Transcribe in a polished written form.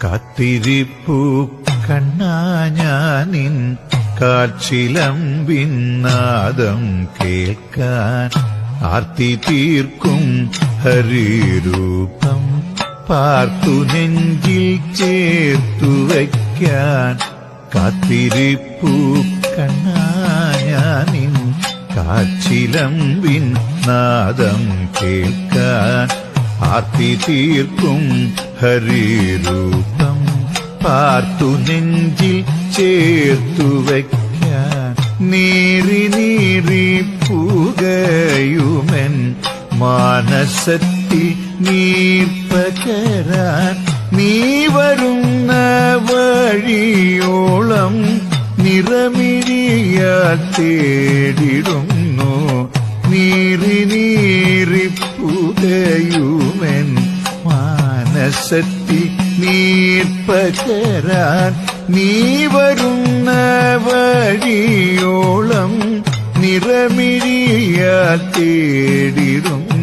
കാത്തിരിപ്പു കണ്ണാ ഞാനിൻ കാൽച്ചിലമ്പിൻ നാദം കേൾക്കാൻ ആർത്തി തീർക്കും ഹരിരൂപം പാർത്തു നെഞ്ചിൽ ചേർത്തു വയ്ക്കാൻ കാത്തിരിപ്പു കണ്ണാ ഞാനിൻ കാൽച്ചിലമ്പിൻ നാദം കേൾക്കാൻ ആർത്തി തീർക്കും ഹരിരൂപം പാർത്തു നെഞ്ചിൽ ചേർത്തു വയ്ക്കാൻ നീറി നീറി പുകയുമെൻ മാനസത്തിൽ നീർപ്പകരാൻ നീ വരുന്ന വഴിയോളം നിറമിഴിയാൽ തേടിടുന്നു നീറി നീറി പുകയുമെൻ മാനസത്തിൽ നീർപ്പകരാൻ നീ വരുന്ന വഴിയോളം നിറമിഴിയാൽ തേടിടുന്നു